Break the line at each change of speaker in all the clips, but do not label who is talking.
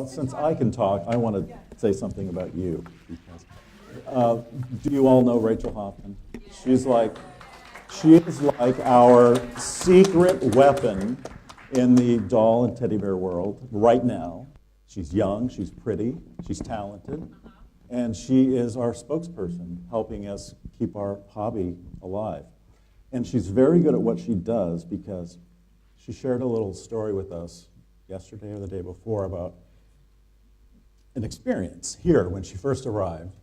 Since I can talk, I want to say something about you. Because, do you all know Rachel Hoffman? She is like our secret weapon in the doll and teddy bear world right now. She's young, she's pretty, she's talented, and she is our spokesperson, helping us keep our hobby alive. And she's very good at what she does because she shared a little story with us yesterday or the day before about an experience here when she first arrived.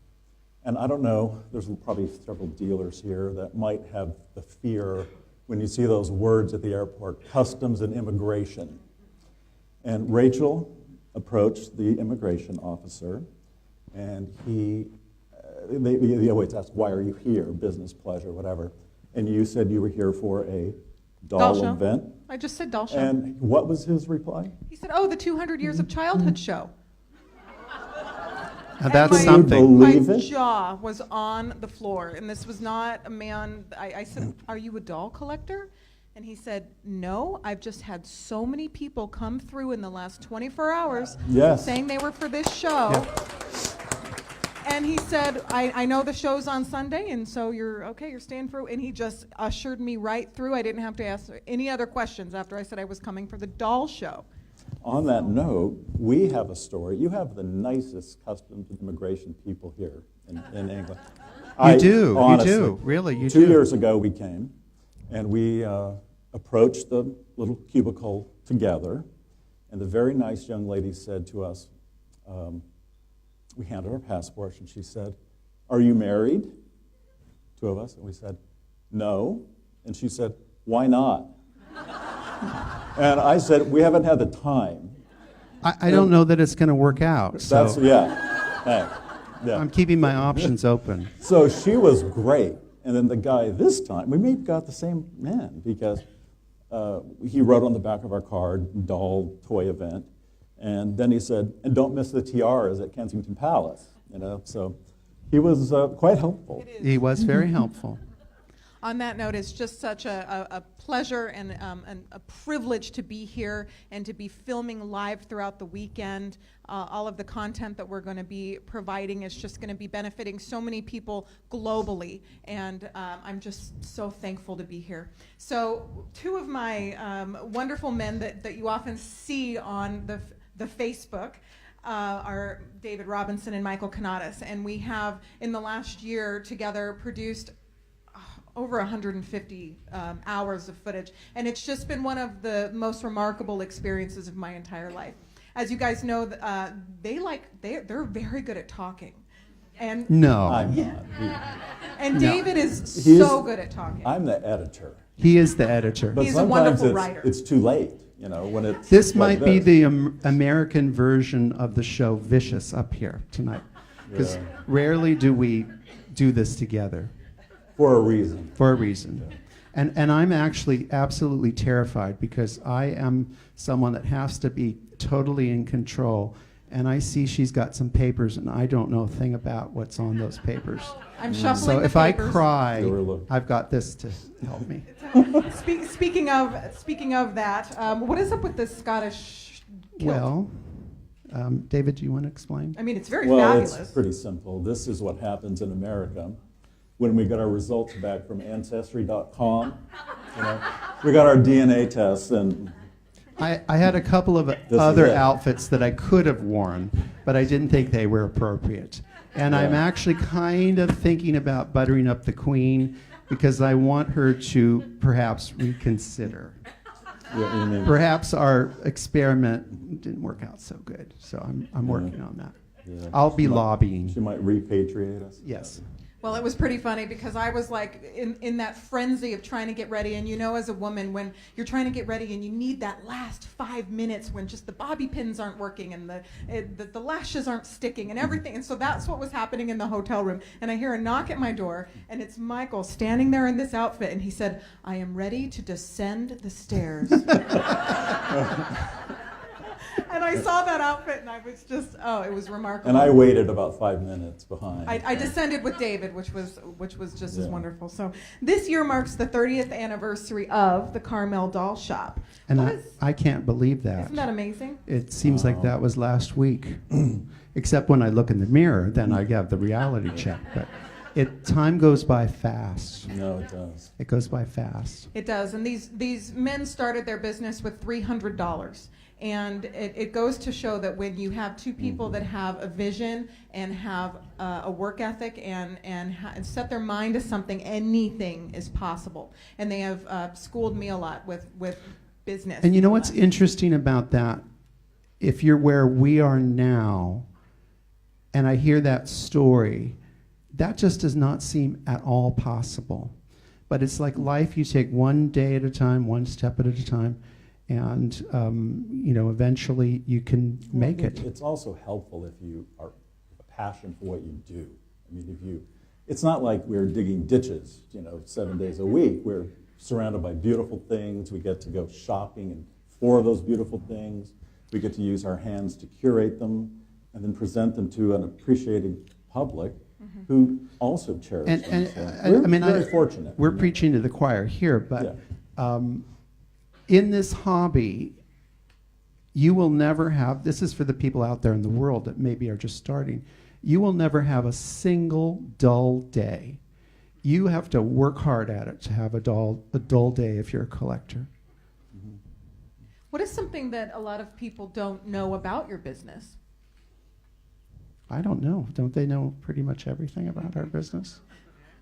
And I don't know, there's probably several dealers here that might have the fear when you see those words at the airport, customs and immigration. And Rachel approached the immigration officer, and they always ask, why are you here? Business, pleasure, whatever. And you said you were here for a doll event.
I just said doll show.
And what was his reply?
He said, oh, the 200 Years of Childhood show.
That's something.
My jaw was on the floor, and this was not a man. I said, are you a doll collector? And he said, no, I've just had so many people come through in the last 24 hours saying they were for this show.
Yeah.
And he said, I know the show's on Sunday, and so you're staying through. And he just ushered me right through. I didn't have to ask any other questions after I said I was coming for the doll show.
On that note, we have a story. You have the nicest customs and immigration people here in England.
You do. Really, you do.
2 years ago we came, and we approached the little cubicle together, and the very nice young lady said to us, we handed our passports, and she said, are you married? Two of us, and we said, no. And she said, why not? And I said, we haven't had the time.
I don't know that it's going to work out. So
Yeah.
I'm keeping my options open.
So she was great. And then the guy this time, we maybe got the same man because he wrote on the back of our card, doll toy event. And then he said, and don't miss the tiaras at Kensington Palace. So he was quite helpful.
He was very helpful.
On that note, it's just such a pleasure and a privilege to be here and to be filming live throughout the weekend. All of the content that we're going to be providing is just going to be benefiting so many people globally, and I'm just so thankful to be here. So two of my wonderful men that you often see on the Facebook are David Robinson and Michael Canadas, and we have in the last year together produced over 150 hours of footage, and it's just been one of the most remarkable experiences of my entire life. As you guys know, they're very good at talking. And
no,
I'm not.
And David is so good at talking.
I'm the editor.
He is the editor.
But
he's a wonderful writer.
It's too late, when it's
This
like
might be the American version of the show Vicious up here tonight, because rarely do we do this together.
For a reason.
For a reason. And I'm actually absolutely terrified because I am someone that has to be totally in control. And I see she's got some papers, and I don't know a thing about what's on those papers.
I'm shuffling
so
the
if
papers.
I cry, I've got this to help me.
Speaking of that, what is up with this Scottish kilt?
Well, David, do you want to explain?
I mean, it's very fabulous.
It's pretty simple. This is what happens in America. When we got our results back from Ancestry.com, we got our DNA tests, and
I had a couple of other outfits that I could have worn, but I didn't think they were appropriate. And I'm actually kind of thinking about buttering up the Queen because I want her to perhaps reconsider. Perhaps our experiment didn't work out so good, so I'm working on that.
Yeah.
I'll be lobbying.
She might repatriate us.
Yes.
Well, it was pretty funny because I was like in that frenzy of trying to get ready. And as a woman, when you're trying to get ready and you need that last 5 minutes when just the bobby pins aren't working and the lashes aren't sticking and everything. And so that's what was happening in the hotel room. And I hear a knock at my door, and it's Michael standing there in this outfit. And he said, I am ready to descend the stairs. And I saw that outfit, and I was just, it was remarkable.
And I waited about 5 minutes behind.
I descended with David, which was just as
Yeah.
wonderful. So this year marks the 30th anniversary of the Carmel Doll Shop.
And I can't believe that.
Isn't that amazing?
It seems like that was last week. Except when I look in the mirror, then I have the reality check. But time goes by fast.
No, it does.
It goes by fast.
It does. And these men started their business with $300. And it goes to show that when you have two people that have a vision and have a work ethic and set their mind to something, anything is possible. And they have schooled me a lot with business.
And you know what's interesting about that? If you're where we are now, and I hear that story, that just does not seem at all possible. But it's like life, you take one day at a time, one step at a time, and eventually you can make it.
It's also helpful if you are a passion for what you do. I mean, it's not like we're digging ditches, 7 days a week. We're surrounded by beautiful things. We get to go shopping for those beautiful things. We get to use our hands to curate them and then present them to an appreciating public who also cherish them. So we're very fortunate.
We're preaching to the choir here, but in this hobby, you will never have, this is for the people out there in the world that maybe are just starting, you will never have a single dull day. You have to work hard at it to have a dull day if you're a collector.
What is something that a lot of people don't know about your business?
I don't know. Don't they know pretty much everything about our business?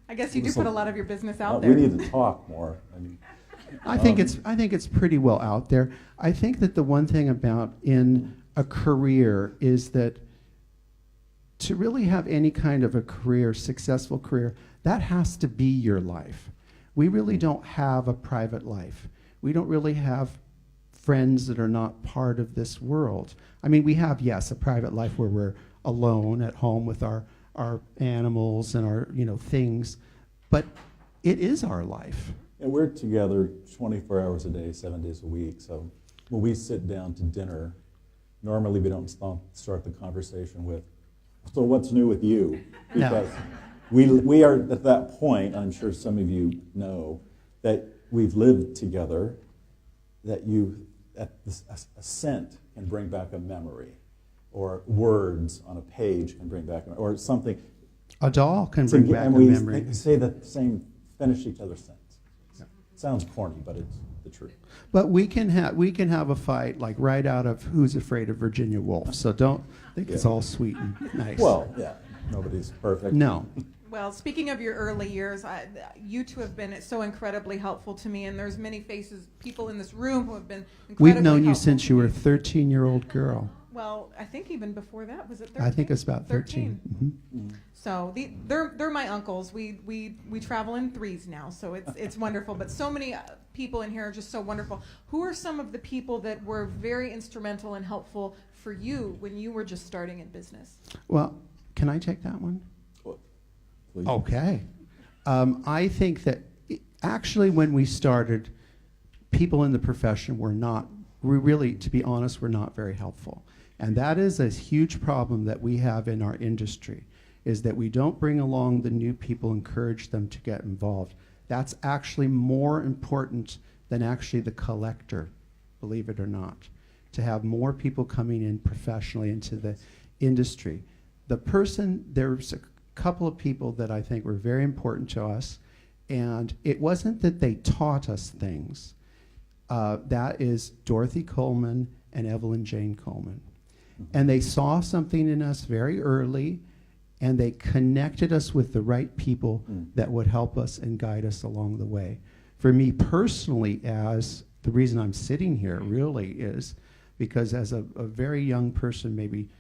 I guess you do put a lot of your business out there.
We need to talk more.
I think it's pretty well out there. I think that the one thing about in a career is that to really have any kind of a career, successful career, that has to be your life. We really don't have a private life. We don't really have friends that are not part of this world. I mean, we have, yes, a private life where we're alone at home with our animals and our things, but it is our life.
And we're together 24 hours a day, 7 days a week. So when we sit down to dinner, normally we don't start the conversation with, so what's new with you? Because we are at that point, I'm sure some of you know, that we've lived together, that a scent can bring back a memory, or words on a page can bring back, or something.
A doll can bring back a memory.
And we say the same, finish each other's sentence. Sounds corny, but it's the truth.
But we can have a fight like right out of Who's Afraid of Virginia Woolf. So don't think it's all sweet and nice.
Well, yeah, nobody's perfect.
No.
Well, speaking of your early years, you two have been so incredibly helpful to me, and there's many people in this room who have been incredibly
We've known you
helpful
since
to
you were a
me.
13-year-old girl.
Well, I think even before that, was it 13?
I think it's about 13. Mm-hmm.
So they're my uncles. We travel in threes now, so it's wonderful. But so many people in here are just so wonderful. Who are some of the people that were very instrumental and helpful for you when you were just starting in business?
Well, can I take that one?
Please.
Okay. I think that actually when we started, people in the profession to be honest, were not very helpful. And that is a huge problem that we have in our industry, is that we don't bring along the new people, encourage them to get involved. That's actually more important than actually the collector, believe it or not, to have more people coming in professionally into the industry. There's a couple of people that I think were very important to us, and it wasn't that they taught us things. That is Dorothy Coleman and Evelyn Jane Coleman. And they saw something in us very early, and they connected us with the right people that would help us and guide us along the way. For me personally, the reason I'm sitting here really is because as a very young person, maybe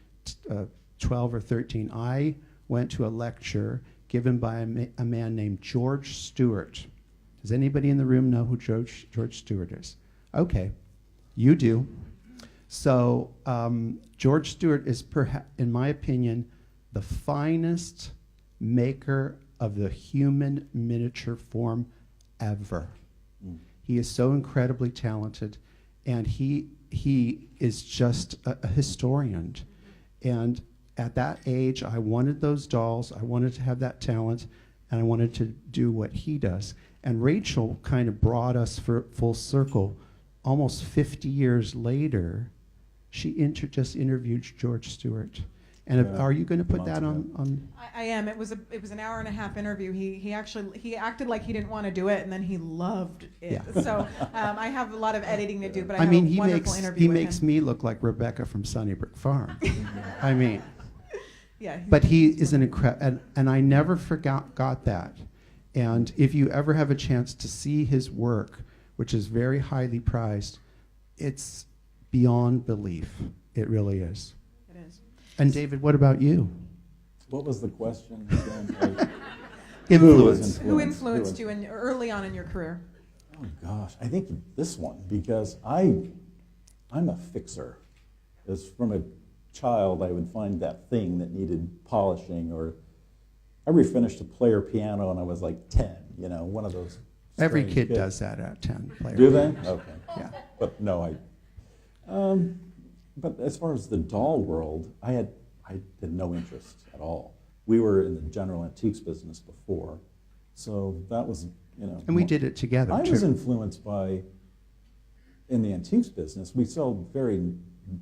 12 or 13, I went to a lecture given by a man named George Stewart. Does anybody in the room know who George Stewart is? Okay, you do. So George Stewart is, in my opinion, the finest maker of the human miniature form ever. He is so incredibly talented, and he he is just a historian. And at that age, I wanted those dolls, I wanted to have that talent, and I wanted to do what he does. And Rachel kind of brought us full circle. Almost 50 years later, she just interviewed George Stewart. And are you going to put that on?
I am. It was an hour and a half interview. He acted like he didn't want to do it, and then he loved it.
Yeah.
So I have a lot of editing to do, but
I mean,
have a wonderful interview
he
with
makes
him.
me look like Rebecca from Sunnybrook Farm. I mean,
Yeah.
but he is an incredible, and I never got that. And if you ever have a chance to see his work, which is very highly prized, it's beyond belief. It really is.
It is.
And David, what about you?
What was the question again?
Influence.
Who influenced you early on in your career?
Oh gosh, I think this one, because I'm a fixer. As from a child, I would find that thing that needed polishing, or I refinished a player piano and I was like 10, one of those.
Every
strange
kid
kids.
does that at 10.
Do they? Okay.
Yeah.
But no, but as far as the doll world, I had no interest at all. We were in the general antiques business before, so that was,
And we did it together,
I
too.
was influenced by, in the antiques business, we sell very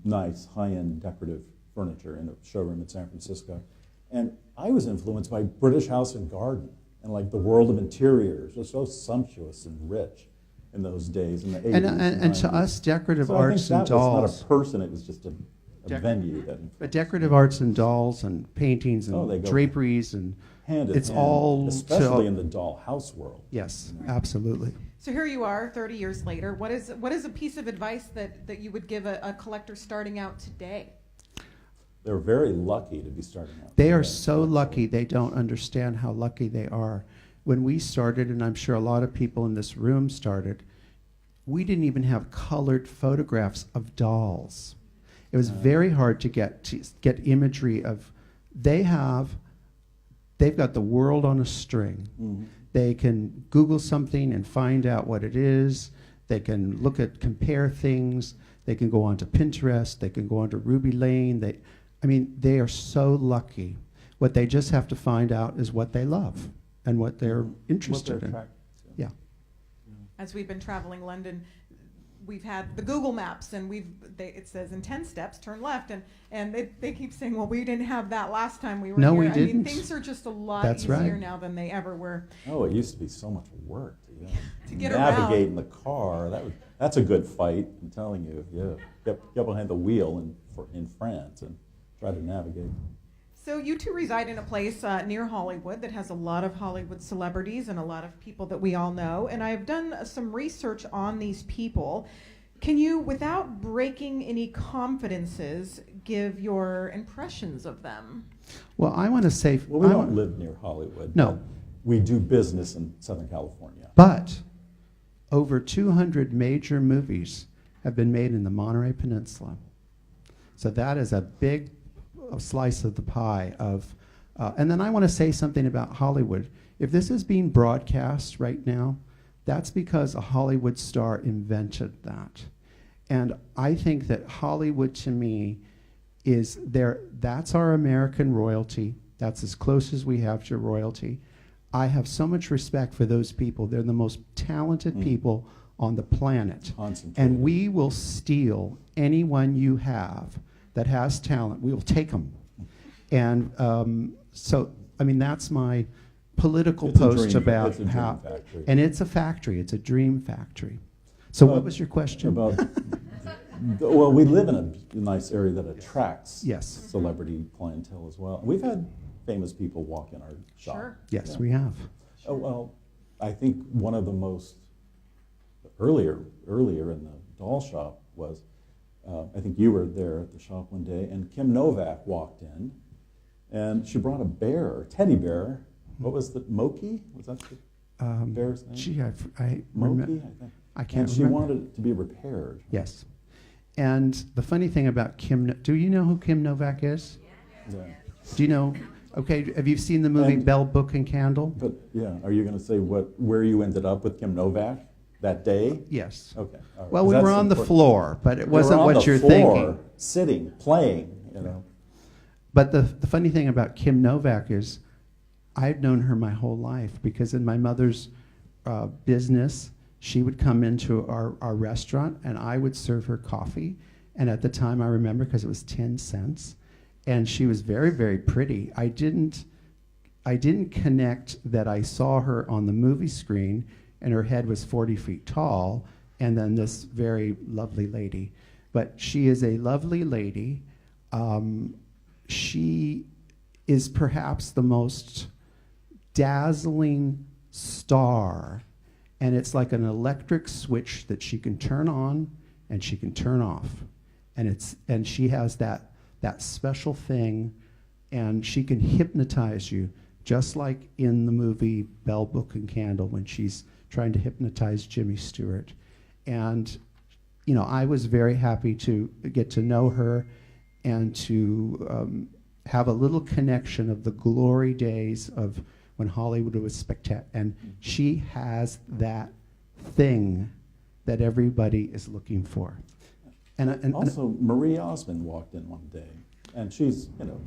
nice, high-end decorative furniture in a showroom in San Francisco, and I was influenced by British House and Garden and like the world of interiors. It was so sumptuous and rich in those days in the 80s.
And to us, decorative
so
arts and
I think that
dolls.
was not a person, it was just a venue that influenced.
But decorative arts and dolls and paintings
They
and
go
draperies and
hand in
it's
hand,
all
especially in the doll house world.
Yes, absolutely.
So here you are, 30 years later. What is a piece of advice that you would give a collector starting out today?
They're very lucky to be starting out.
They are so lucky, they don't understand how lucky they are. When we started, and I'm sure a lot of people in this room started, we didn't even have colored photographs of dolls. It was very hard to get imagery of. They've got the world on a string.
Mm-hmm.
They can Google something and find out what it is. They can compare things. They can go onto Pinterest. They can go onto Ruby Lane. They are so lucky. What they just have to find out is what they love and what they're interested in. Yeah.
As we've been traveling London, we've had the Google Maps, and it says in 10 steps, turn left, and they keep saying, well, we didn't have that last time we were
No,
here.
we didn't.
Things are just a lot
That's
easier
right.
now than they ever were.
Oh, it used to be so much work
To get
navigate
around.
in the car. That's a good fight, I'm telling you. Yeah, get behind the wheel in France and try to navigate.
So you two reside in a place near Hollywood that has a lot of Hollywood celebrities and a lot of people that we all know. And I've done some research on these people. Can you, without breaking any confidences, give your impressions of them?
Well, I want to say.
Well, we don't live near Hollywood.
No.
But we do business in Southern California.
But over 200 major movies have been made in the Monterey Peninsula. So that is a big slice of the pie of. And then I want to say something about Hollywood. If this is being broadcast right now, that's because a Hollywood star invented that. And I think that Hollywood, to me, is there. That's our American royalty. That's as close as we have to royalty. I have so much respect for those people. They're the most talented people on the planet. And we will steal anyone you have that has talent. We will take them. And that's my political post about how.
Factory.
And it's a factory. It's a dream factory. So what was your question?
Well, we live in a nice area that attracts
Yes.
celebrity clientele as well. We've had famous people walk in our shop.
Sure.
Yes, we have.
Oh, well, I think one of the most earlier in the doll shop was, I think you were there at the shop one day, and Kim Novak walked in, and she brought a teddy bear. What was the Moki? Was that the bear's name?
Gee, I
Moki,
remember.
I think.
I can't
And she
remember.
wanted it to be repaired.
Yes. And the funny thing about do you know who Kim Novak is?
Yeah.
Do you know? Okay, have you seen the movie
And-
Bell, Book, and Candle?
But yeah, are you going to say where you ended up with Kim Novak? That day?
Yes.
Okay. All right.
Well,
'Cause
we
that's
were on the
important.
floor, but it
We were
wasn't
on
what
the
you're
floor,
thinking.
sitting, playing, you know.
But the funny thing about Kim Novak is I've known her my whole life because in my mother's business, she would come into our restaurant and I would serve her coffee. And at the time, I remember because it was 10 cents. And she was very, very pretty. I didn't connect that I saw her on the movie screen and her head was 40 feet tall and then this very lovely lady. But she is a lovely lady. She is perhaps the most dazzling star, and it's like an electric switch that she can turn on and she can turn off, and she has that special thing, and she can hypnotize you, just like in the movie Bell, Book and Candle when she's trying to hypnotize Jimmy Stewart. And you know, I was very happy to get to know her and to have a little connection of the glory days of when Hollywood was spectacular. And she has that thing that everybody is looking for. And
also, Marie Osmond walked in one day, and she's, you know,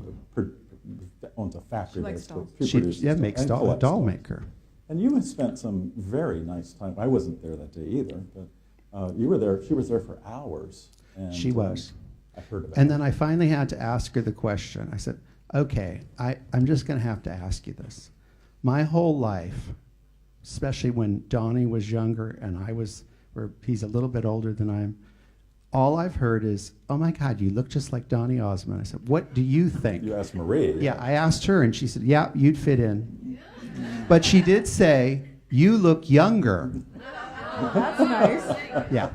owns a factory.
She likes
there,
dolls.
she produces dolls
makes
and
a
collects
doll
dolls.
maker.
And you had spent some very nice time. I wasn't there that day either, but you were there. She was there for hours. And,
She was.
I heard about
And
it.
then I finally had to ask her the question. I said, okay, I'm just going to have to ask you this. My whole life, especially when Donnie was younger and he's a little bit older than I am, all I've heard is, oh my God, you look just like Donnie Osmond. I said, what do you think?
You asked Marie.
Yeah, I asked her and she said, yeah, you'd fit in. But she did say, you look younger.
That's nice.
Yeah.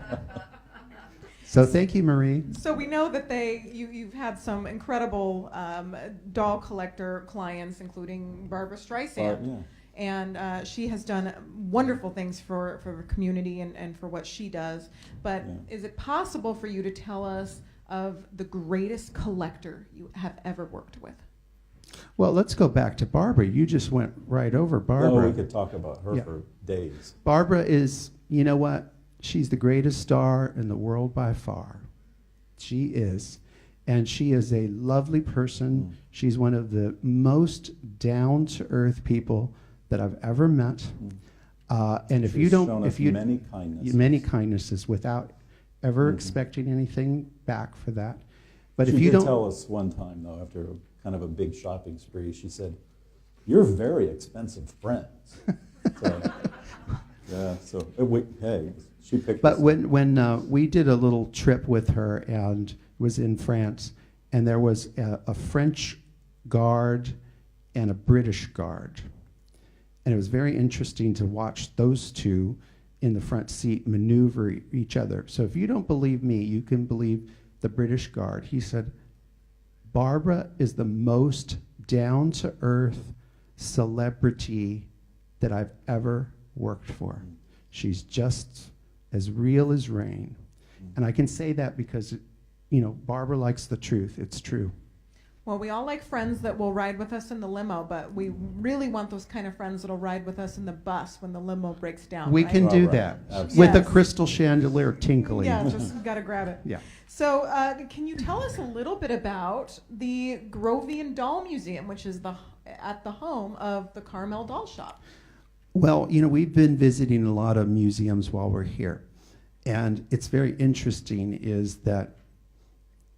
So thank you, Marie.
So we know that you've had some incredible doll collector clients, including Barbra Streisand.
Yeah.
And she has done wonderful things for the community and for what she does. But is it possible for you to tell us of the greatest collector you have ever worked with?
Well, let's go back to Barbara. You just went right over Barbara.
Oh, we could talk about her
Yeah.
for days.
Barbara is, you know what? She's the greatest star in the world by far. She is. And she is a lovely person. She's one of the most down-to-earth people that I've ever met. And if
She's
you don't,
shown
if
us
you
many kindnesses.
many kindnesses without ever expecting anything back for that. But
She
if you
did
don't,
tell us one time, though, after kind of a big shopping spree, she said, "You're very expensive friends." So, yeah. So hey, she picked.
but
us.
when we did a little trip with her and was in France, and there was a French guard and a British guard. And it was very interesting to watch those two in the front seat maneuver each other. So if you don't believe me, you can believe the British guard. He said, Barbara is the most down-to-earth celebrity that I've ever worked for. She's just as real as rain. And I can say that because, you know, Barbara likes the truth. It's true.
Well, we all like friends that will ride with us in the limo, but we really want those kind of friends that'll ride with us in the bus when the limo breaks down.
We
right?
can do
Right.
that
Absolutely.
with a
Yes.
crystal chandelier tinkling.
Yeah, just got to grab it.
Yeah.
So can you tell us a little bit about the Grovian Doll Museum, which is at the home of the Carmel Doll Shop?
Well, you know, we've been visiting a lot of museums while we're here. And it's very interesting is that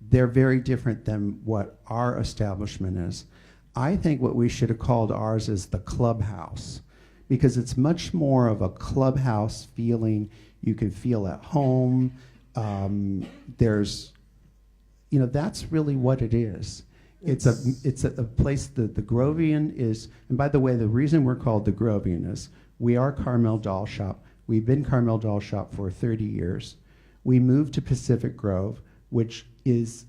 they're very different than what our establishment is. I think what we should have called ours is the clubhouse, because it's much more of a clubhouse feeling. You can feel at home. There's, you know, that's really what it is. It's a place that the Grovian is, and by the way, the reason we're called the Grovian is we are Carmel Doll Shop. We've been Carmel Doll Shop for 30 years. We moved to Pacific Grove, which is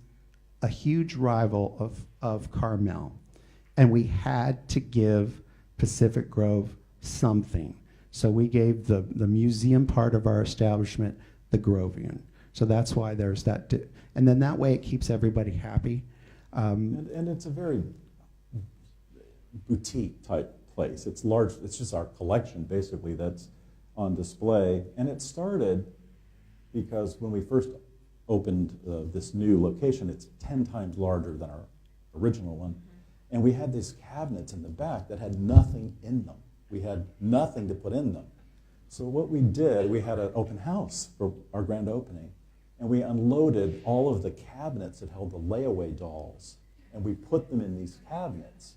a huge rival of Carmel. And we had to give Pacific Grove something. So we gave the museum part of our establishment the Grovian. So that's why there's that. And then that way it keeps everybody happy.
And it's a very boutique type place. It's large. It's just our collection basically that's on display. And it started because when we first opened this new location, it's 10 times larger than our original one. And we had these cabinets in the back that had nothing in them. We had nothing to put in them. So what we did, we had an open house for our grand opening, and we unloaded all of the cabinets that held the layaway dolls, and we put them in these cabinets.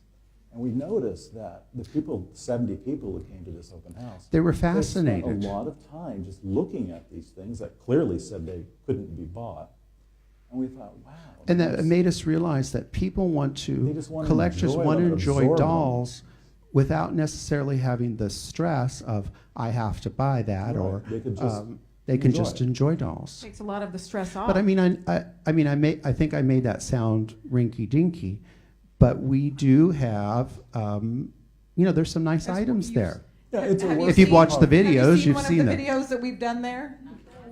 And we noticed that the people, 70 people who came to this open house,
They were
they spent
fascinated.
a lot of time just looking at these things that clearly said they couldn't be bought. And we thought, wow.
And that made us realize that people want
They
to,
just want to
collectors
enjoy
want to
them,
enjoy
absorb them.
dolls without necessarily having the stress of, I have to buy that,
Right.
or
They could just
they can
enjoy
just
it.
enjoy dolls.
Takes a lot of the stress off.
But I mean, I think I made that sound rinky-dinky, but we do have, there's some nice
That's what
items
you-
there.
Yeah, it's a
Have you
work
If you've
in
watched the
progress.
videos,
Have you seen
you've
one
seen
of the
them.
videos that we've done there?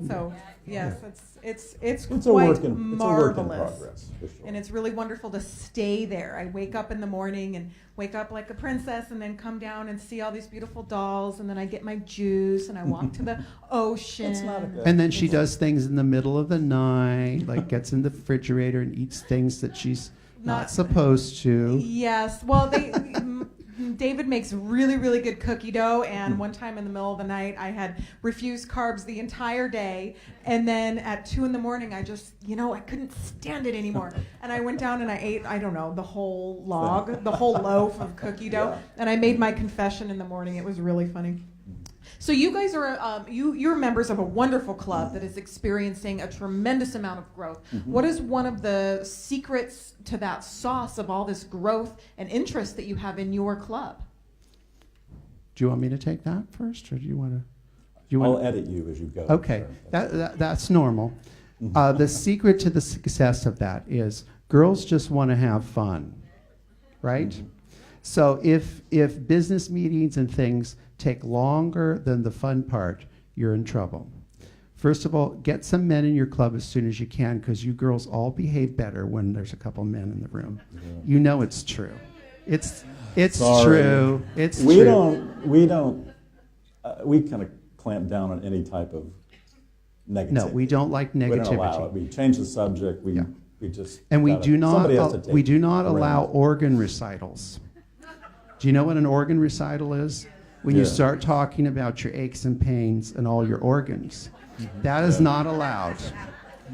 So yes, it's
It's
quite
a work in
marvelous.
progress, for sure.
And it's really wonderful to stay there. I wake up in the morning and wake up like a princess and then come down and see all these beautiful dolls, and then I get my juice and I walk to the ocean.
It's not a bad-
And then she does things in the middle of the night, like gets in the refrigerator and eats things that she's not supposed to.
Yes. Well, David makes really, really good cookie dough, and one time in the middle of the night, I had refused carbs the entire day, and then at 2 a.m, I just, I couldn't stand it anymore, and I went down and I ate, I don't know, the whole log, the whole loaf of cookie dough, and I made my confession in the morning. It was really funny. So you guys are you're members of a wonderful club that is experiencing a tremendous amount of growth. What is one of the secrets to that sauce of all this growth and interest that you have in your club?
Do you want me to take that first, or do you want to?
I'll edit you as you go.
Okay,
sir.
that's normal. The secret to the success of that is girls just want to have fun, right? So if business meetings and things take longer than the fun part, you're in trouble. First of all, get some men in your club as soon as you can, because you girls all behave better when there's a couple men in the room.
Yeah.
You know it's true. It's
Sorry.
true. It's
We
true.
we kind of clamp down on any type of negativity.
No, we don't like
We don't allow it.
negativity.
We change the subject. We
Yeah.
just
And we do not
somebody has to take
allow
reins.
organ recitals. Do you know what an organ recital is? When you
Yeah.
start talking about your aches and pains and all your organs. That is not allowed,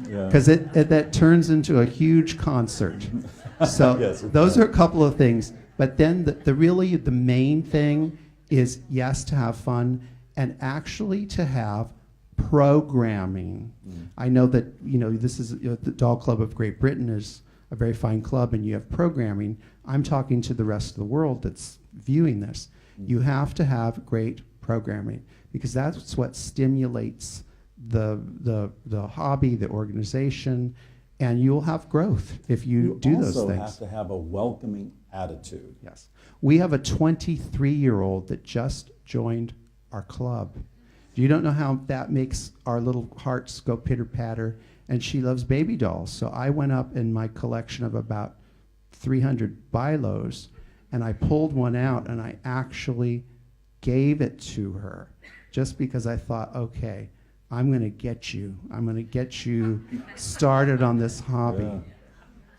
Yeah.
because that turns into a huge concert. So
Yes, it
those
does.
are a couple of things. But then the main thing is, yes, to have fun, and actually to have programming. I know that this is the Doll Club of Great Britain is a very fine club, and you have programming. I'm talking to the rest of the world that's viewing this. You have to have great programming, because that's what stimulates the hobby, the organization, and you'll have growth if you do those
also
things.
have to have a welcoming attitude.
Yes. We have a 23-year-old that just joined our club. You don't know how that makes our little hearts go pitter-patter, and she loves baby dolls. So I went up in my collection of about 300 Bilos, and I pulled one out, and I actually gave it to her just because I thought, okay, I'm going to get you. I'm going to get you started on this hobby.
Yeah.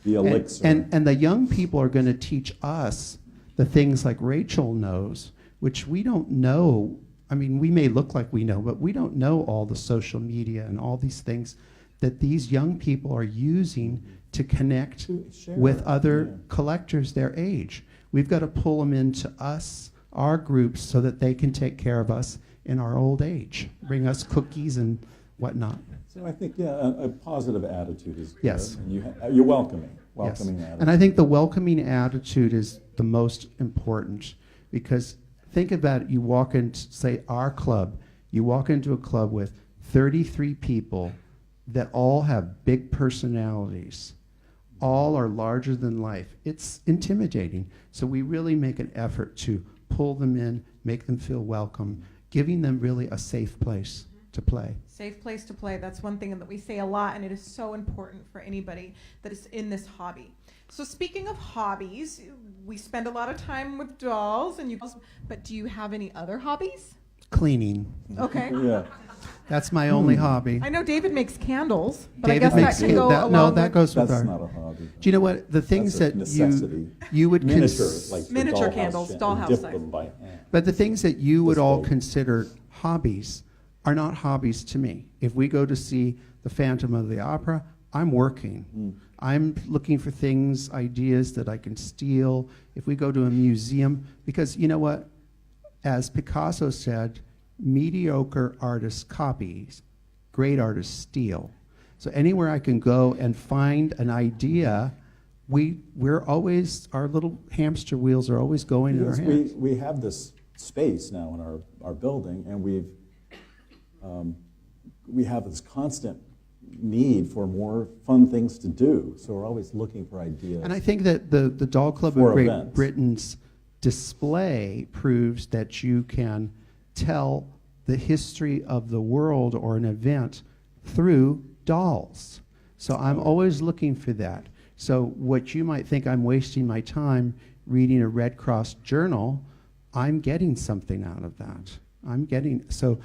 The elixir.
And the young people are going to teach us the things like Rachel knows, which we don't know. I mean, we may look like we know, but we don't know all the social media and all these things that these young people are using to connect
To share
with
it,
other
yeah.
collectors their age. We've got to pull them into our groups, so that they can take care of us in our old age, bring us cookies and whatnot.
So I think, a positive attitude is good.
Yes.
And you're welcoming
Yes.
attitude.
And I think the welcoming attitude is the most important, because think about it, you walk into, say, our club, you walk into a club with 33 people that all have big personalities, all are larger than life. It's intimidating. So we really make an effort to pull them in, make them feel welcome, giving them really a safe place to play.
Safe place to play. That's one thing that we say a lot, and it is so important for anybody that is in this hobby. So speaking of hobbies, we spend a lot of time with dolls, but do you have any other hobbies?
Cleaning.
Okay.
Yeah.
That's my only hobby.
I know David makes candles, but
David
I guess
makes
that can go
that,
along
no,
with
that goes with
That's
our.
not a hobby.
Do you know what the things
That's a
that
necessity.
you would
Miniature, like for
Miniature
dollhouse
candles,
and
dollhouse
dip
size.
them by hand.
But the things that you would
This
all
big.
consider hobbies are not hobbies to me. If we go to see the Phantom of the Opera, I'm working. I'm looking for things, ideas that I can steal. If we go to a museum, because you know what? As Picasso said, mediocre artists copy, great artists steal. So anywhere I can go and find an idea, we're always, our little hamster wheels are always going in our
Yes,
hands.
we have this space now in our building, and we have this constant need for more fun things to do. So we're always looking for ideas.
And I think that the Doll Club
For
of Great
events.
Britain's display proves that you can tell the history of the world or an event through dolls. So I'm always looking for that. So what you might think I'm wasting my time reading a Red Cross journal, I'm getting something out of that. So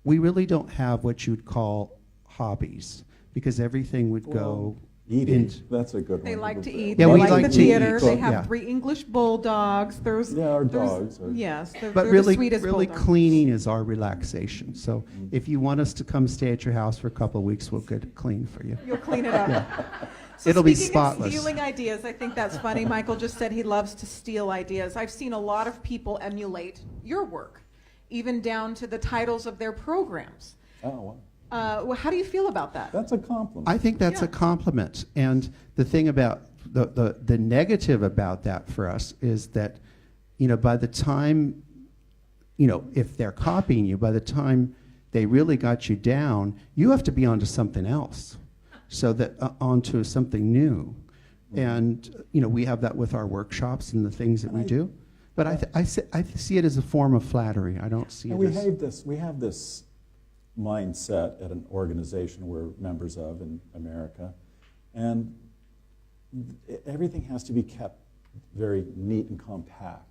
we really don't have what you'd call hobbies, because everything would go
Eating, that's a good one.
They like to eat.
Yeah,
they
we
like
like
the
to eat.
theater. They
Well,
have
yeah.
3 English bulldogs.
Yeah, our dogs are-
Yes, they're
But
the
really,
sweetest
really
bulldogs.
cleaning is our relaxation. So if you want us to come stay at your house for a couple of weeks, we'll get it clean for you.
You'll clean it up.
Yeah.
So
It'll be
speaking
spotless.
of stealing ideas, I think that's funny. Michael just said he loves to steal ideas. I've seen a lot of people emulate your work, even down to the titles of their programs.
Oh, wow.
Well, how do you feel about that?
That's a compliment.
I think that's
Yeah.
a compliment. And the thing about the negative about that for us is that, by the time, if they're copying you, by the time they really got you down, you have to be onto something else, so that onto something new. And, we have that with our workshops and the things that we do. But I see it as a form of flattery. I don't see
And
it as...
we have this mindset at an organization we're members of in America, and everything has to be kept very neat and compact.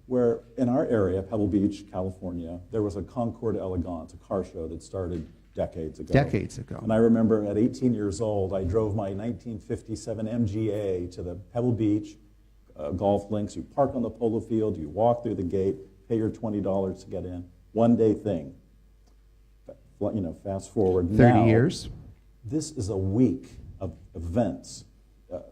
Where in our area, Pebble Beach, California, there was a Concours d'Elegance, a car show that started decades ago. And I remember at 18 years old, I drove my 1957 MGA to the Pebble Beach golf links. You park on the polo field, you walk through the gate, pay your $20 to get in. One-day thing. Fast forward
30
now,
years.
This is a week of events,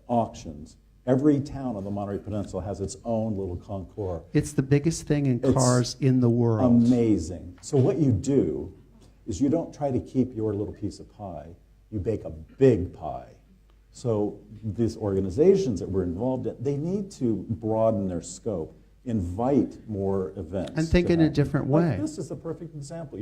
auctions. Every town on the Monterey Peninsula has its own little concours.
It's the biggest thing in
It's
cars in the world.
Amazing. So what you do is you don't try to keep your little piece of pie. You bake a big pie. So these organizations that we're involved in, they need to broaden their scope, invite more events.
And think
to
in a
happen.
different
Like,
way.
this is a perfect example.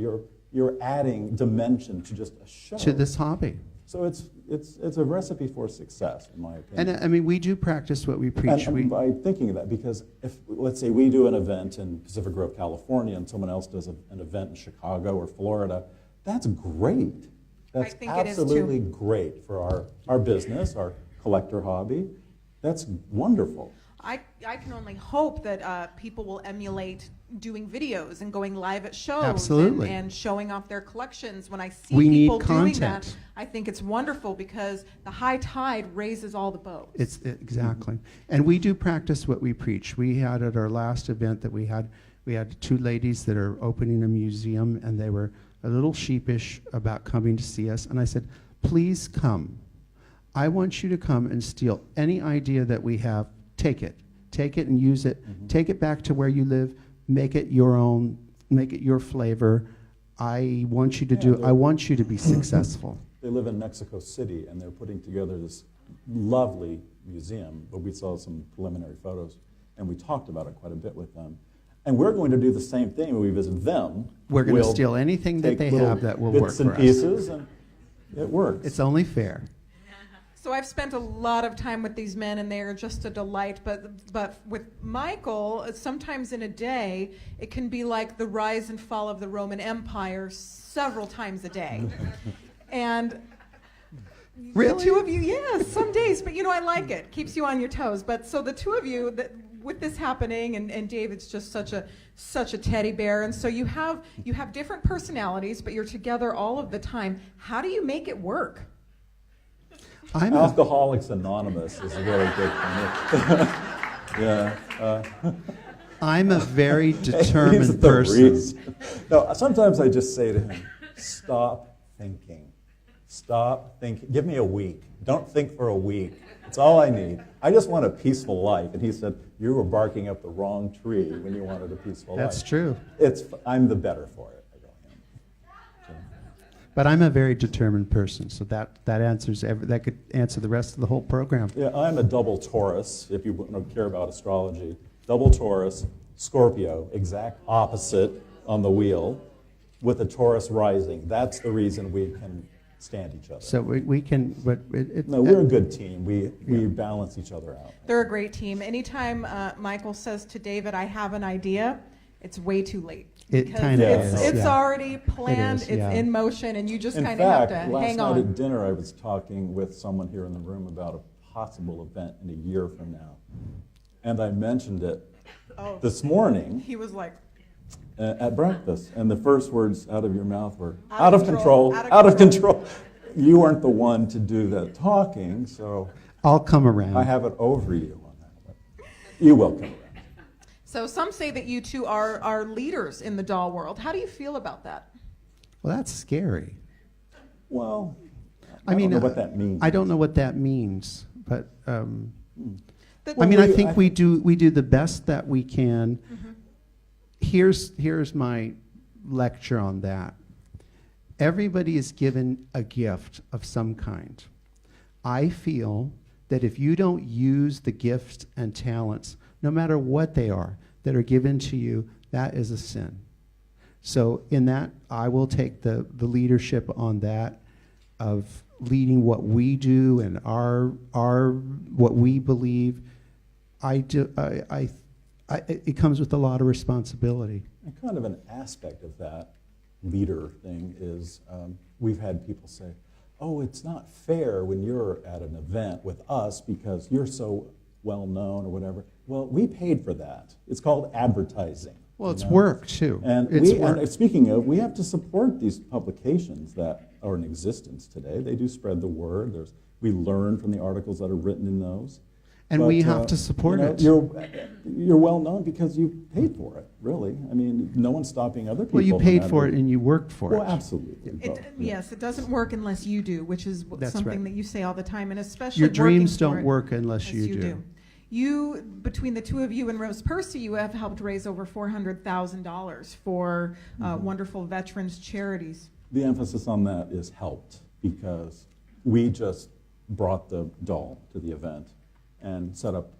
You're adding dimension to just a show.
To this hobby.
So it's a recipe for success, in my opinion.
And I mean, we do practice what we preach.
And by thinking of that, because if, let's say, we do an event in Pacific Grove, California, and someone else does an event in Chicago or Florida, that's great. That's
think it is, too.
absolutely great for our business, our collector hobby. That's wonderful.
I can only hope that people will emulate doing videos and going live at shows
Absolutely.
and showing off their collections. When I see
We need
people doing that,
content.
I think it's wonderful because the high tide raises all the boats.
Exactly. And we do practice what we preach. We had at our last event that we had 2 ladies that are opening a museum, and they were a little sheepish about coming to see us. And I said, please come. I want you to come and steal any idea that we have. Take it and use it.
Mm-hmm.
Take it back to where you live. Make it your own. Make it your flavor. I want you to I want you to be successful.
They live in Mexico City, and they're putting together this lovely museum, but we saw some preliminary photos, and we talked about it quite a bit with them. And we're going to do the same thing when we visit them.
We're going to
We'll
steal anything that
take
they
little
have that will work
bits and
for us.
pieces, and it works.
It's only fair.
So I've spent a lot of time with these men, and they are just a delight. But with Michael, sometimes in a day, it can be like the rise and fall of the Roman Empire several times a day. And
Really?
the two of you, yes, some days. But I like it. Keeps you on your toes. But so the two of you, with this happening, and David's just such a teddy bear, and so you have different personalities, but you're together all of the time. How do you make it work?
Alcoholics Anonymous is really good for me. Yeah.
I'm a very determined
He's the
person.
reason. No, sometimes I just say to him, stop thinking. Stop thinking. Give me a week. Don't think for a week. That's all I need. I just want a peaceful life. And he said, you were barking up the wrong tree when you wanted a peaceful life.
That's true.
I'm the better for it. I go, yeah.
But I'm a very determined person, so that answers that could answer the rest of the whole program.
Yeah, I'm a double Taurus, if you don't care about astrology. Double Taurus, Scorpio, exact opposite on the wheel, with a Taurus rising. That's the reason we can stand each other.
So we can, but
No, we're a good team. We balance each other out.
They're a great team. Anytime Michael says to David, I have an idea, it's way too late.
It kind of is.
It's
yeah.
already planned,
It is,
it's
yeah.
in motion, and you just
In
kind of have
fact,
to
last
hang
night
on.
at dinner, I was talking with someone here in the room about a possible event in a year from now. And I mentioned it this morning
He was like,
at breakfast, and the first words out of your mouth were, out of
control,
control,
out of
out of control. You weren't the one to do the talking, so
I'll come around.
I have it over you on that one. You will come around.
so some say that you two are leaders in the doll world. How do you feel about that?
Well, that's scary.
Well,
I mean,
don't know what that means.
I don't know what that means, but
That-
I mean, I
we-
think
I-
we do the best that we can.
Mhm.
Here's my lecture on that. Everybody is given a gift of some kind. I feel that if you don't use the gifts and talents, no matter what they are, that are given to you, that is a sin. So in that, I will take the leadership on that of leading what we do and our what we believe. It comes with a lot of responsibility.
And kind of an aspect of that leader thing is we've had people say, oh, it's not fair when you're at an event with us because you're so well known or whatever. Well, we paid for that. It's called advertising.
Well,
you
it's
know?
work too.
And, and speaking of, we have to support these publications that are in existence today. They do spread the word. We learn from the articles that are written in those.
And
But,
we have to support it.
You're well known because you paid for it, really. I mean, no one's stopping other people.
Well, you
from
paid
that.
for it and you worked for
Well,
it.
absolutely.
Yes, it doesn't work unless you do, which is
That's
something
right.
that you say all the time, and especially
Your
working
dreams
for
don't
it,
work unless
as
you do.
You, between the two of you and Rose Percy, you have helped raise over $400,000 for wonderful veterans charities.
The emphasis on that is helped because we just brought the doll to the event and set up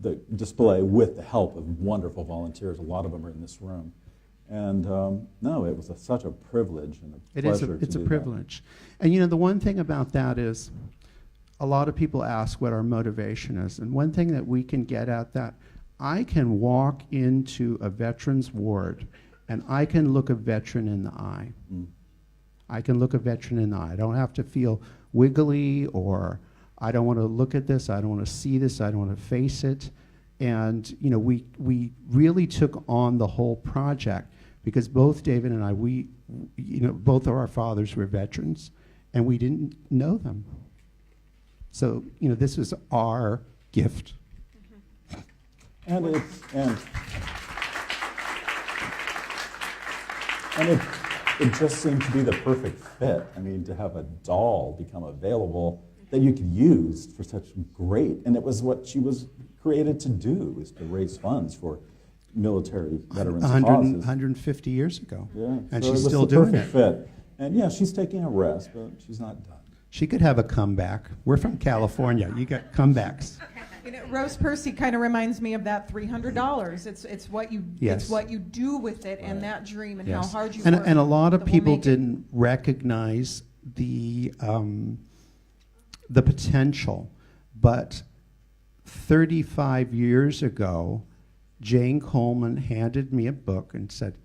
the display with the help of wonderful volunteers. A lot of them are in this room. And no, it was such a privilege and a pleasure.
It's
to
a
do
privilege. And you know, the one thing about that is a lot of people ask what our motivation is. And one thing that we can get at that, I can walk into a veteran's ward and I can look a veteran in the eye.
Mm.
I can look a veteran in the eye. I don't have to feel wiggly or I don't want to look at this, I don't want to see this, I don't want to face it. And you know, we really took on the whole project because both David and I, both of our fathers were veterans and we didn't know them. So, you know, this was our gift.
And it just seemed to be the perfect fit. I mean, to have a doll become available that you could use for such great, and it was what she was created to do, is to raise funds for military veterans' causes.
150 years ago.
Yeah,
And
so
she's
it was
still
the
doing
perfect
it.
fit. And yeah, she's taking a rest, but she's not done.
She could have a comeback. We're from California. You got comebacks.
You know, Rose Percy kind of reminds me of that $300. It's what you
Yes.
it's what you do with it and that dream and how
Yes.
hard you
and,
work.
and a lot of
that will
people
make it.
didn't recognize the potential. But 35 years ago, Jane Coleman handed me a book and said,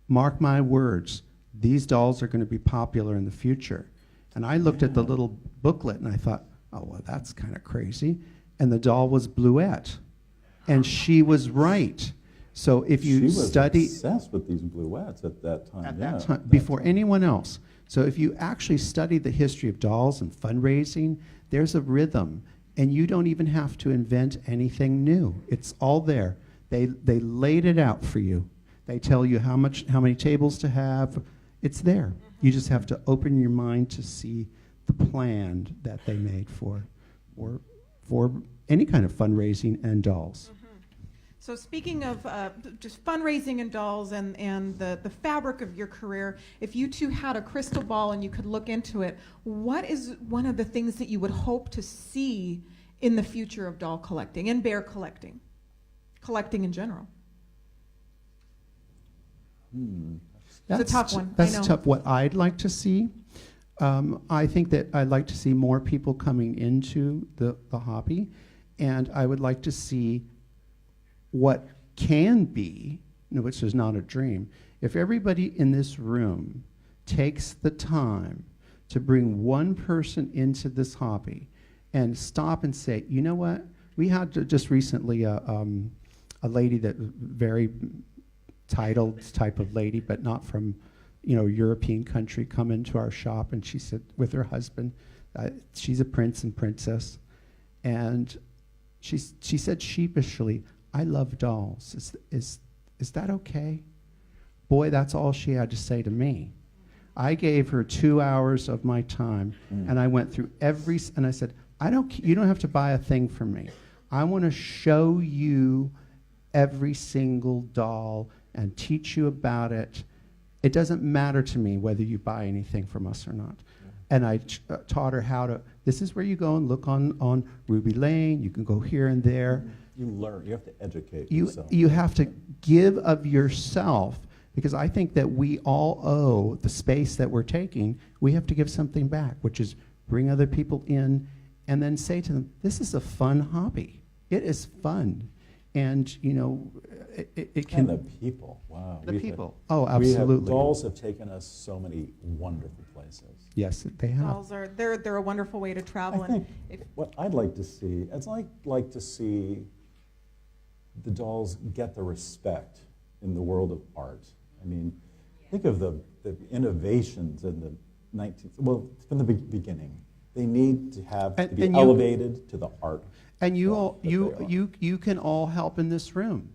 mark my words, these dolls are going to be popular in the future. And I looked at the little booklet and I thought, oh, well, that's kind of crazy. and the doll was Bluette. And she was right. So if you study...
She was obsessed with these Bluettes at that time.
At that time, before anyone else. So if you actually study the history of dolls and fundraising, there's a rhythm. And you don't even have to invent anything new. It's all there. They laid it out for you. They tell you how many tables to have. It's there. You just have to open your mind to see the plan that they made for any kind of fundraising and dolls.
So speaking of just fundraising and dolls and the fabric of your career, if you two had a crystal ball and you could look into it, what is one of the things that you would hope to see in the future of doll collecting and bear collecting in general? It's a tough one.
That's
I know.
tough. What I'd like to see, I think that I'd like to see more people coming into the hobby, and I would like to see what can be, which is not a dream, if everybody in this room takes the time to bring one person into this hobby and stop and say, you know what, we had just recently a lady that very titled type of lady, but not from European country, come into our shop, and she said with her husband, she's a prince and princess, and she said sheepishly, I love dolls. Is that okay? Boy, that's all she had to say to me. I gave her 2 hours of my time, and I went through and I said, you don't have to buy a thing from me. I want to show you every single doll and teach you about it. It doesn't matter to me whether you buy anything from us or not. And I taught her how to, this is where you go and look on Ruby Lane. You can go here and there.
You learn. You have to educate yourself.
You have to give of yourself, because I think that we all owe the space that we're taking. We have to give something back, which is bring other people in and then say to them, this is a fun hobby. It is fun. And, it can...
And the people, wow.
The people. Oh, absolutely.
Dolls have taken us so many wonderful places.
Yes, they have.
Dolls they're a wonderful way to travel.
I think what I'd like to see, like to see the dolls get the respect in the world of art. I mean, think of the innovations in the from the beginning. They need to be elevated to the art.
And you can all help in this room.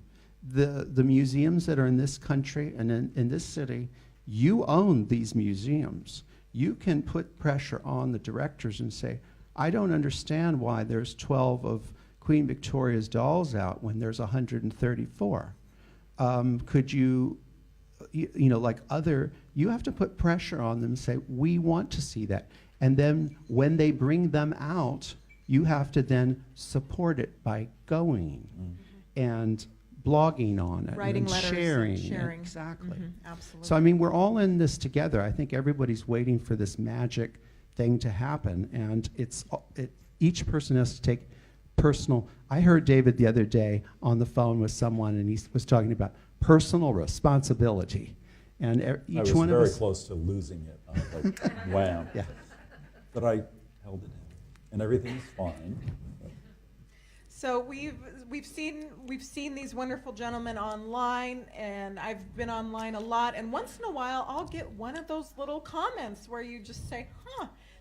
The museums that are in this country and in this city, you own these museums. You can put pressure on the directors and say, I don't understand why there's 12 of Queen Victoria's dolls out when there's 134. Could you have to put pressure on them and say, we want to see that. And then when they bring them out, you have to then support it by going and blogging on it,
writing
and
letters,
sharing. Exactly.
Absolutely.
So I mean, we're all in this together. I think everybody's waiting for this magic thing to happen, and each person has to take personal. I heard David the other day on the phone with someone, and he was talking about personal responsibility, and each one of us.
I was very close to losing it. I was like, wham.
Yeah.
But I held it in, and everything's fine.
So we've seen these wonderful gentlemen online, and I've been online a lot, and once in a while I'll get one of those little comments where you just say,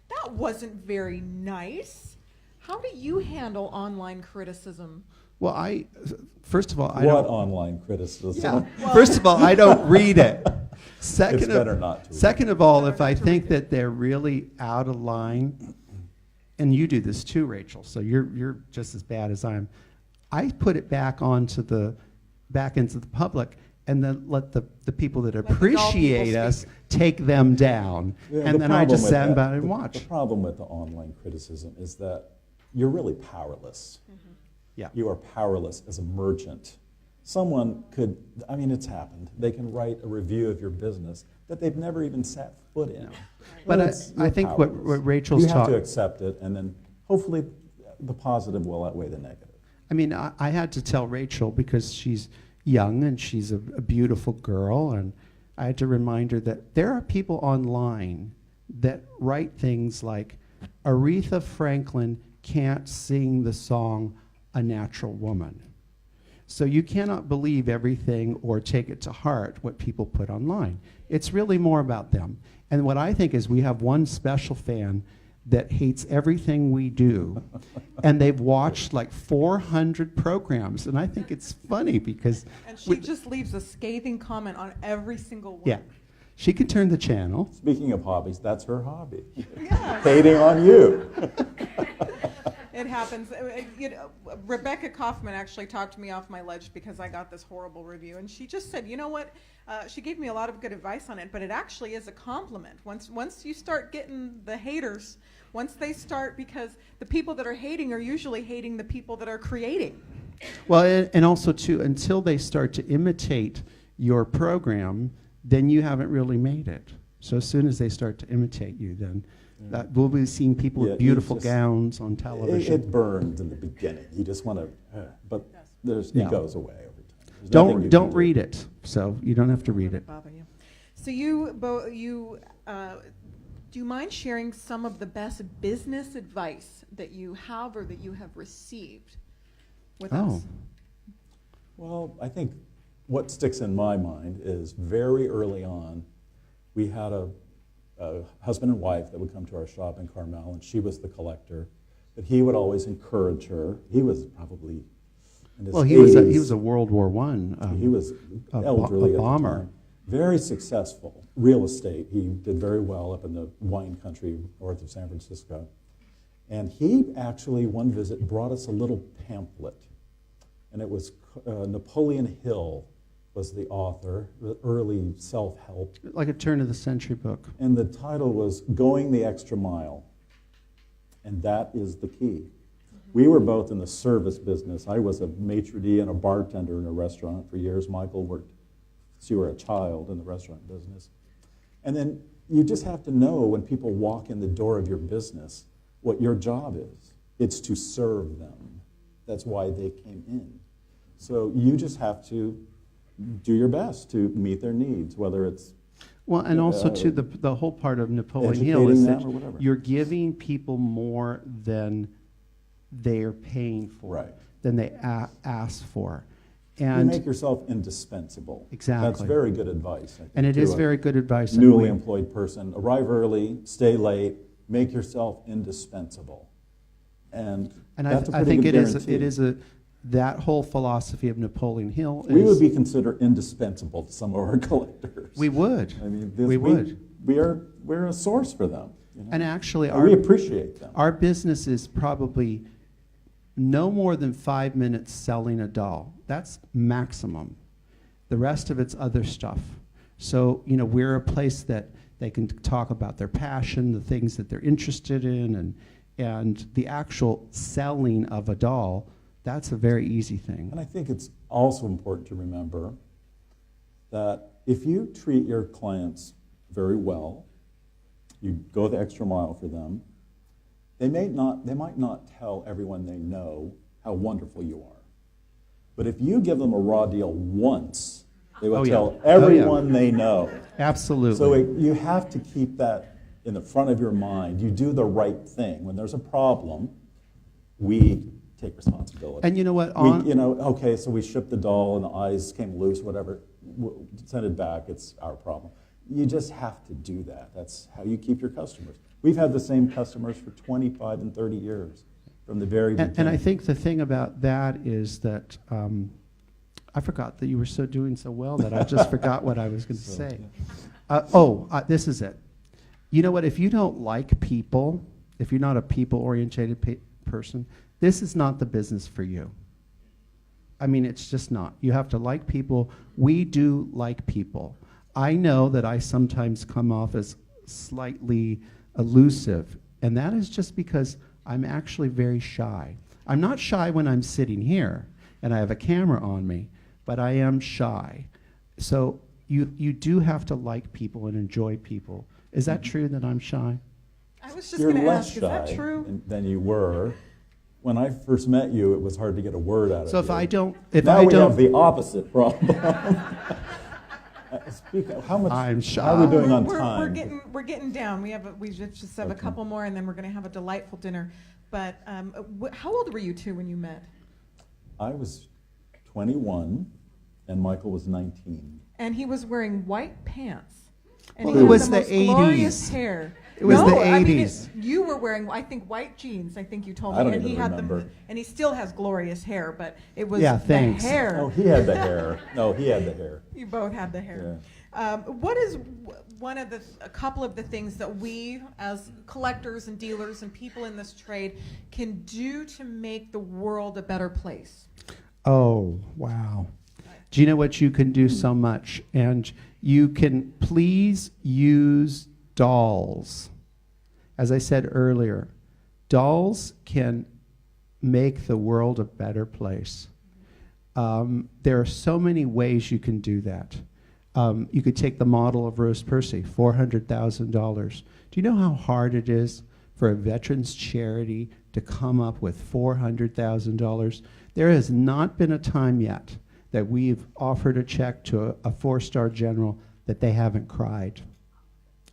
that wasn't very nice. How do you handle online criticism?
Well, first of all, I
what
don't.
online criticism?
Yeah. Well, first of all, I don't read it. Second,
it's better not to.
Second of all, if I think that they're really out of line, and you do this too, Rachel, so you're just as bad as I put it back into the public, and then let the people that appreciate us take them down, and then I just stand by and watch.
The problem with the online criticism is that you're really powerless.
Mm-hmm. Yeah.
You are powerless as a merchant. Someone could, it's happened. They can write a review of your business that they've never even set foot in.
No. But I think what Rachel's
you have to accept it, and then hopefully the positive will outweigh the negative.
I mean, I had to tell Rachel, because she's young and she's a beautiful girl, and I had to remind her that there are people online that write things like, Aretha Franklin can't sing the song A Natural Woman. So you cannot believe everything or take it to heart what people put online. It's really more about them. And what I think is we have one special fan that hates everything we do, and they've watched like 400 programs, and I think it's funny because...
And she just leaves a scathing comment on every single one.
Yeah. She can turn the channel.
Speaking of hobbies, that's her hobby.
Yeah.
Hating on you.
It happens. Rebecca Kaufman actually talked me off my ledge because I got this horrible review, and she just said, you know what? She gave me a lot of good advice on it, but it actually is a compliment. Once you start getting the haters, once they start, because the people that are hating are usually hating the people that are creating.
Well, and also, too, until they start to imitate your program, then you haven't really made it. So as soon as they start to imitate you, then we'll be seeing people with beautiful gowns on television.
It burned in the beginning. You just want to, but it goes away over time.
Don't read it. So you don't have to read it.
So do you mind sharing some of the best business advice that you have or that you have received with us?
Well, I think what sticks in my mind is very early on, we had a husband and wife that would come to our shop in Carmel, and she was the collector. But he would always encourage her. He was probably in his 80s.
He was a World War I.
He was elderly
a bomber.
at the time. Very successful. Real estate. He did very well up in the wine country north of San Francisco. And he actually, one visit, brought us a little pamphlet. And it was Napoleon Hill was the author, the early self-help.
Like a turn-of-the-century book.
And the title was Going the Extra Mile. And that is the key. We were both in the service business. I was a maitre d' and a bartender in a restaurant for years. Michael worked, since you were a child, in the restaurant business. And then you just have to know when people walk in the door of your business what your job is. It's to serve them. That's why they came in. So you just have to do your best to meet their needs, whether it's...
Well, and also, too, the whole part of Napoleon Hill is that
whatever.
You're giving people more than they're paying for,
Right.
than they ask for.
And you make yourself indispensable.
Exactly.
That's very good advice. I think,
and it is very good advice.
Newly employed person, arrive early, stay late, make yourself indispensable. And that's a
I
pretty
think
good
it is that whole philosophy of Napoleon Hill is...
We would be considered indispensable to some of our collectors.
We would.
I mean, we're a source for them. You know?
And actually,
we appreciate them.
Our business is probably no more than 5 minutes selling a doll. That's maximum. The rest of it's other stuff. So, we're a place that they can talk about their passion, the things that they're interested in, and the actual selling of a doll. That's a very easy thing.
And I think it's also important to remember that if you treat your clients very well, you go the extra mile for them, they might not tell everyone they know how wonderful you are. But if you give them a raw deal once, they will tell everyone they know.
Absolutely.
So you have to keep that in the front of your mind. You do the right thing. When there's a problem, we take responsibility.
And you know what?
Okay, so we shipped the doll and the eyes came loose, whatever. Send it back. It's our problem. You just have to do that. That's how you keep your customers. We've had the same customers for 25 and 30 years from the very beginning.
And I think the thing about that is that I forgot that you were doing so well that I just forgot what I was going to say. This is it. You know what? If you don't like people, if you're not a people-oriented person, this is not the business for you. I mean, it's just not. You have to like people. We do like people. I know that I sometimes come off as slightly elusive, and that is just because I'm actually very shy. I'm not shy when I'm sitting here and I have a camera on me, but I am shy. So you do have to like people and enjoy people. Is that true that I'm shy?
I was just going to ask, is that true?
You're less shy than you were. When I first met you, it was hard to get a word out of you.
So if I don't...
Now we have the opposite problem. Speaking, how much?
I'm
How are we doing on
we're
time?
we're getting down. We just have a couple more, and then we're going to have a delightful dinner. But how old were you two when you met?
I was 21, and Michael was 19.
And he was wearing white pants. And
Well,
he
it
had
was
the
the
most glorious
80s.
hair.
It was
no,
the
I mean,
80s.
you were wearing, I think, white jeans. I think you told me.
I don't
and
even
he had
remember.
and he still has glorious hair, but it was
Yeah,
the
thanks.
hair.
Oh, he had the hair. No, he had the hair.
You both had the hair. What is a couple of the things that we, as collectors and dealers and people in this trade, can do to make the world a better place?
Oh, wow. Do you know what you can do so much? And you can please use dolls. As I said earlier, dolls can make the world a better place. There are so many ways you can do that. You could take the model of Rose Percy, $400,000. Do you know how hard it is for a veterans charity to come up with $400,000? There has not been a time yet that we've offered a check to a four-star general that they haven't cried.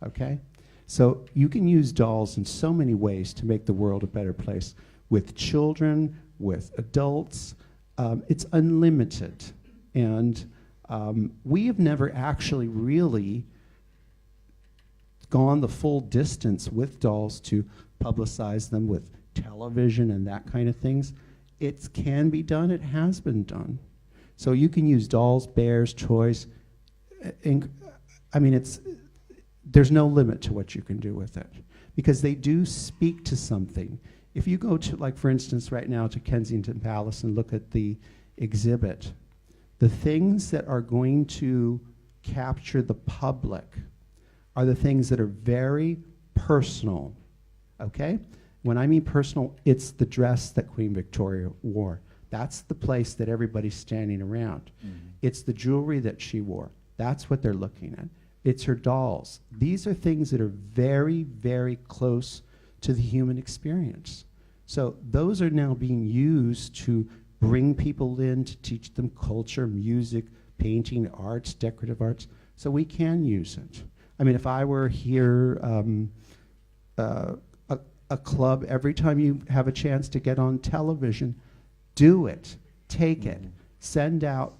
Okay? So you can use dolls in so many ways to make the world a better place. With children, with adults, it's unlimited. And we have never actually really gone the full distance with dolls to publicize them with television and that kind of things. It can be done, it has been done. So you can use dolls, bears, toys. I mean, there's no limit to what you can do with it because they do speak to something. If you go to, like, for instance, right now to Kensington Palace and look at the exhibit, the things that are going to capture the public are the things that are very personal, okay? When I mean personal, it's the dress that Queen Victoria wore. That's the place that everybody's standing around. Mm-hmm. It's the jewelry that she wore. That's what they're looking at. It's her dolls. These are things that are very, very close to the human experience. So those are now being used to bring people in, to teach them culture, music, painting, arts, decorative arts. So we can use it. I mean, if I were here, a club, every time you have a chance to get on television, do it, take it, send out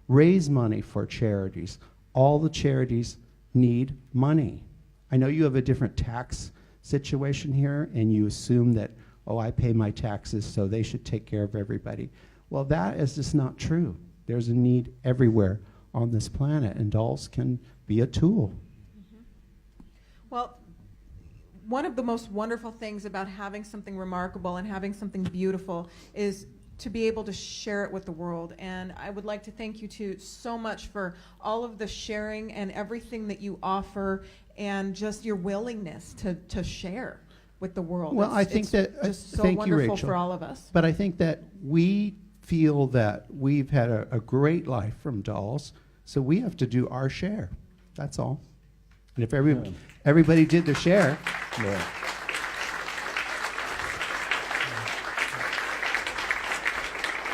raise money for charities. All the charities need money. I know you have a different tax situation here, and you assume that, oh, I pay my taxes, so they should take care of everybody. Well, that is just not true. There's a need everywhere on this planet, and dolls can be a tool.
Mm-hmm. Well, one of the most wonderful things about having something remarkable and having something beautiful is to be able to share it with the world. And I would like to thank you two so much for all of the sharing and everything that you offer and just your willingness to share with the world.
Well, I think that
just so
thank you,
wonderful
Rachel.
for all of us.
But I think that we feel that we've had a great life from dolls, so we have to do our share. That's all. And if everybody did their share.
Yeah.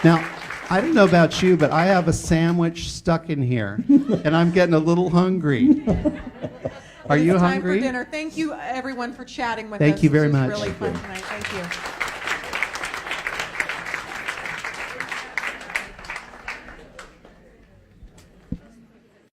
Now, I don't know about you, but I have a sandwich stuck in here, and I'm getting a little hungry. Are you hungry?
Time for dinner. Thank you, everyone, for chatting with us.
Thank you very
This was
much.
really fun tonight. Thank you.